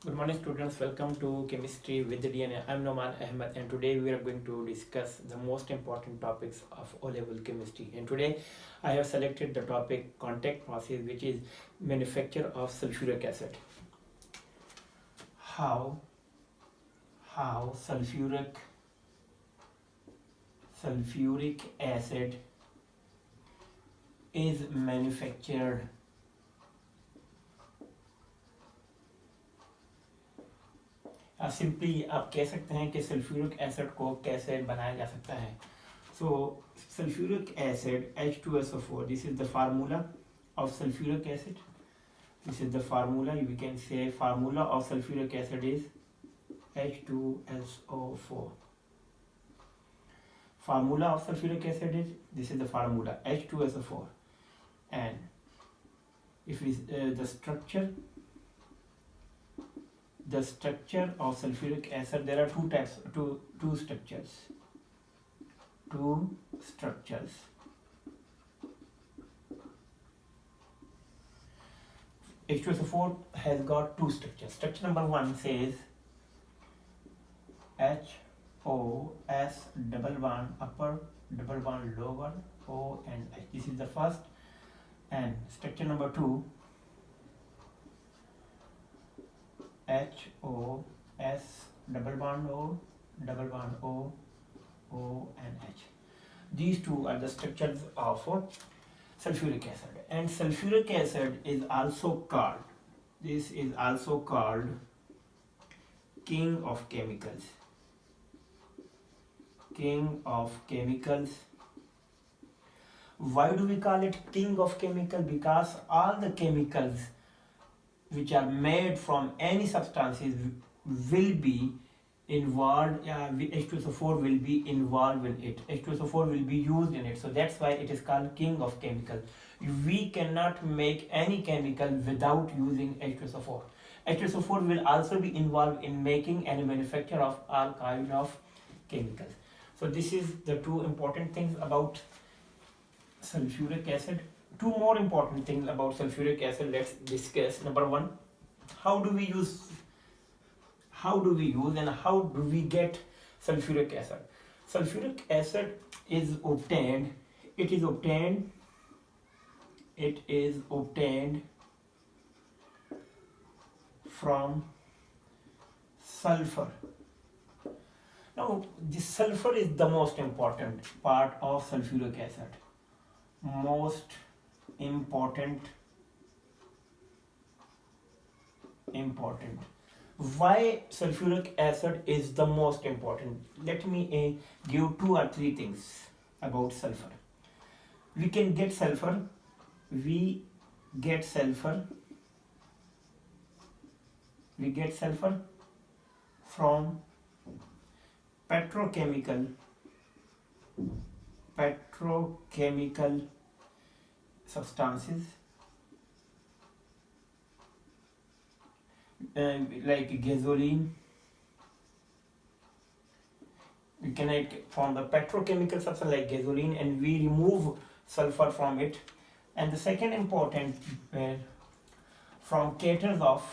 Good morning students, welcome to Chemistry with the DNA. I'm Noman Ahmed and today we are going to discuss the most important topics of O-level chemistry. And today I have selected the topic contact process, which is manufacture of sulfuric acid. How sulfuric acid is manufactured. Simply आप कह सकते हैं कि sulphuric acid को कैसे बनाया जा सकता है. So sulphuric acid H2SO4, this is the formula of sulphuric acid. This is the formula. We can say formula of sulfuric acid is H2SO4. Formula of sulfuric acid is, this is the formula, H2SO4. And if is the structure of sulfuric acid, there are two types, two structures. H2SO4 has got two structures. Structure number one says HOS double bond upper, double bond lower, O and H. This is the first. And structure number two, HOS double bond O, double bond O, O and H. These two are the structures of sulfuric acid. And sulfuric acid is also called, this is also called king of chemicals. Why do we call it king of chemical? Because all the chemicals which are made from any substances will be involved, H2SO4 will be involved in it. H2SO4 will be used in it. So that's why it is called king of chemical. We cannot make any chemical without using H2SO4. H2SO4 will also be involved in making and manufacture of all kind of chemicals. So this is the two important things about sulfuric acid. Two more important things about sulfuric acid let's discuss. Number one, how do we use and how do we get sulfuric acid? Sulfuric acid is obtained, it is obtained from sulfur. Now this sulfur is the most important part of sulfuric acid. Most important. Why sulfuric acid is the most important? Let me give two or three things about sulfur. We get sulfur from petrochemical substances like gasoline. We can from the petrochemical substance like gasoline, and we remove sulfur from it. And the second important, from craters of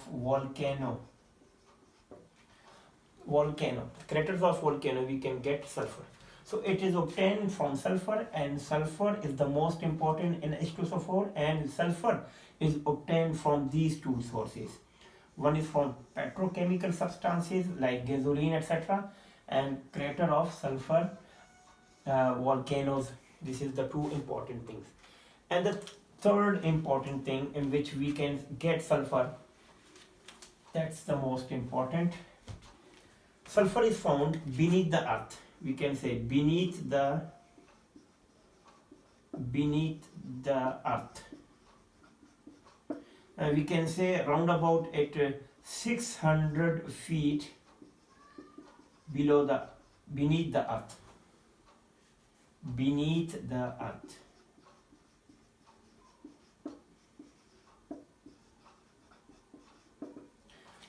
volcano, we can get sulfur. So it is obtained from sulfur, and sulfur is the most important in H2SO4, and sulfur is obtained from these two sources. One is from petrochemical substances like gasoline, etc., and crater of sulfur volcanoes. This is the two important things. And the third important thing in which we can get sulfur, that's the most important. Sulfur is found beneath the earth. We can say beneath the earth. We can say round about at 600 feet beneath the earth.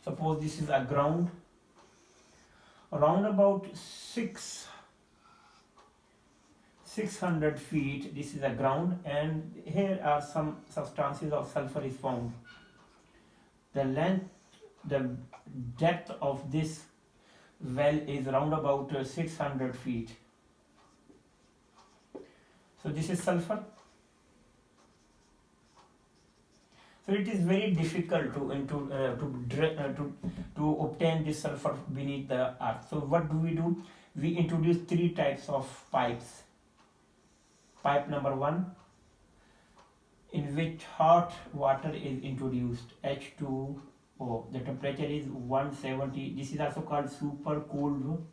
Suppose this is a ground. Around about 6 600 feet, this is the ground, and here are some substances of sulfur is found. The length, the depth of this well is around about 600 feet. So this is sulfur. So it is very difficult to obtain this sulfur beneath the earth. So what do? We introduce three types of pipes. Pipe number 1, in which hot water is introduced, H2O. The temperature is 170. This is also called supercooled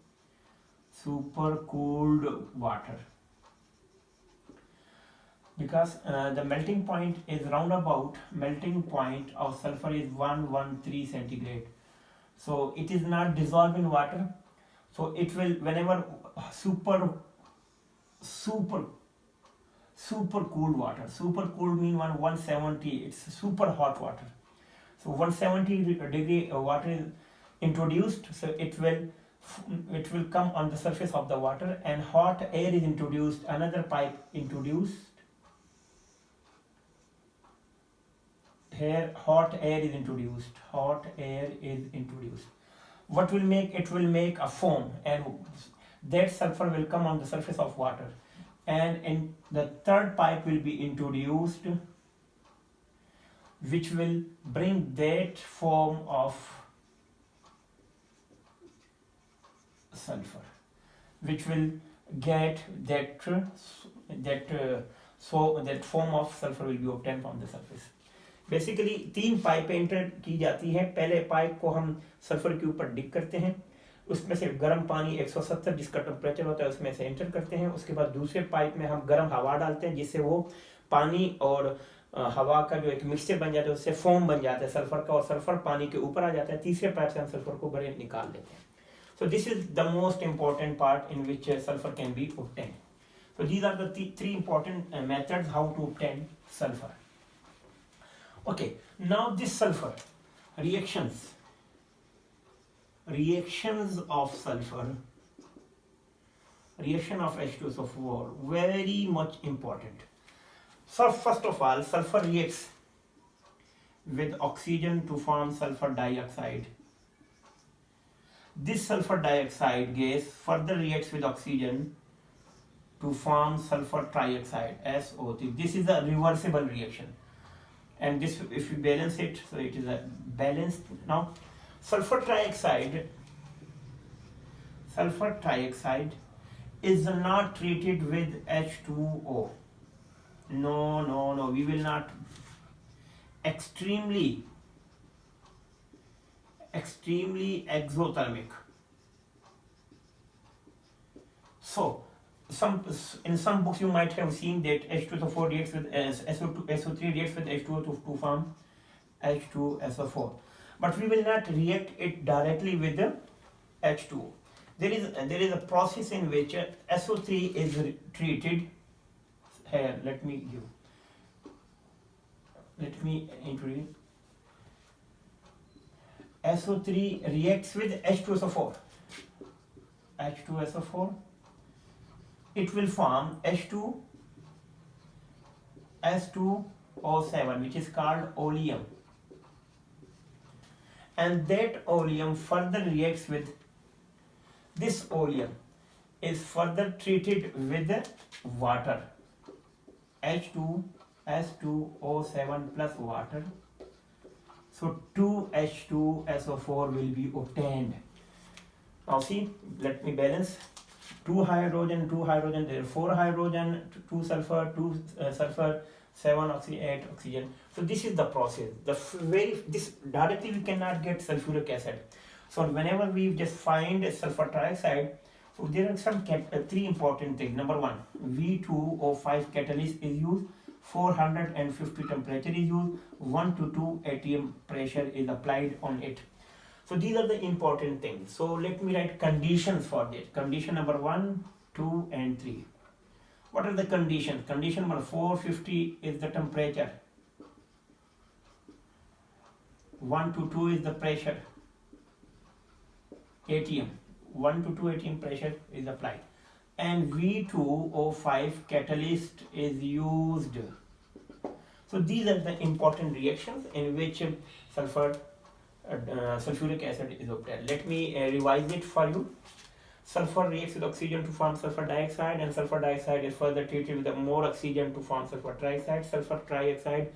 water, because the melting point is roundabout. Melting point of sulfur is 113 centigrade. So it is not dissolved in water. So it will, whenever super cooled water. Super cooled means 170. It's super hot water. So 170 degree water is introduced. So it will come on the surface of the water, and hot air is introduced. Another pipe introduced. Here hot air is introduced. What will make? It will make a foam, and that sulfur will come on the surface of water. And in the third pipe will be introduced, which will bring that form of sulfur, which will get that form of sulfur will be obtained from the surface. Basically 3 पाइपें inter की जाती हैं. पहले pipe को हम sulphur के ऊपर डिग करते हैं, उसमें से गर्म पानी 170 जिसका टेम्परेचर होता है उसमें से एंटर करते हैं. उसके बाद दूसरे पाइप में हम गर्म हवा डालते हैं, जिससे वो पानी और हवा का जो एक मिक्सचर बन जाता है, उससे फोम बन जाता है सल्फर का, और सल्फर पानी के ऊपर आ जाता है. तीसरे पाइप से हम सल्फर को बड़े निकाल लेते हैं. So this is the most important part in which sulphur can be obtained. So these are the 3 important methods how to obtain sulfur. Okay, now this sulfur reactions of sulfur, reaction of H2SO4, very much important. So first of all, sulfur reacts with oxygen to form sulfur dioxide. This sulfur dioxide gas further reacts with oxygen to form sulfur trioxide, SO3. This is a reversible reaction. And this, if we balance it, so it is a balanced. Now sulfur trioxide is not treated with H2O. No, we will not. Extremely exothermic. So in some books you might have seen that H2SO4 reacts with SO3 reacts with H2O to form H2SO4, but we will not react it directly with the H2O. There is a process in which SO3 is treated. Here, let me introduce. SO3 reacts with H2SO4. It will form H2S2O7, which is called oleum, and that oleum further reacts with this oleum is further treated with water, H2S2O7 plus water. So 2H2SO4 will be obtained. Now see, let me balance. 2 hydrogen, there are 4 hydrogen, 2 sulfur, 2 sulfur, 7 oxygen, 8 oxygen. So this is the process. This directly we cannot get sulfuric acid. So whenever we just find sulfur trioxide, so there are some 3 important things. Number 1, V2O5 catalyst is used, 450 temperature is used, 1 to 2 atm pressure is applied on it. So these are the important things. So let me write conditions for that. Condition number 1, 2 and 3. What are the conditions? Condition number 450 is the temperature. 1 to 2 is the pressure. ATM. 1 to 2 ATM pressure is applied. and V2O5 catalyst is used. So these are the important reactions in which sulfuric acid is obtained. Let me revise it for you. Sulfur reacts with oxygen to form sulfur dioxide, and sulfur dioxide is further treated with more oxygen to form sulfur trioxide. Sulfur trioxide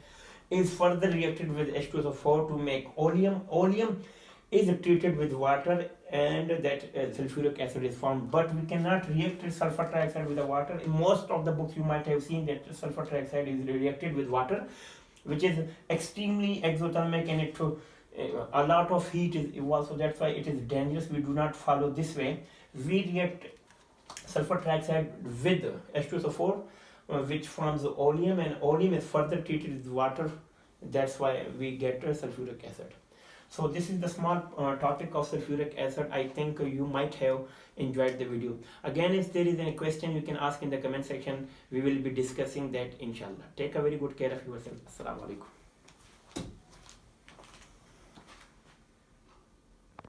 is further reacted with H2SO4 to make oleum. Oleum is treated with water, and that sulfuric acid is formed. But we cannot react sulfur trioxide with the water. In most of the books you might have seen that sulfur trioxide is reacted with water, which is extremely exothermic, and it a lot of heat is involved, so that's why it is dangerous. We do not follow this way. We react sulfur trioxide with H2SO4, which forms oleum, and oleum is further treated with water. That's why we get sulfuric acid. So this is the small topic of sulfuric acid. I think you might have enjoyed the video. Again, if there is any question, you can ask in the comment section. We will be discussing that inshallah. Take a very good care of yourself. Assalamu alaikum.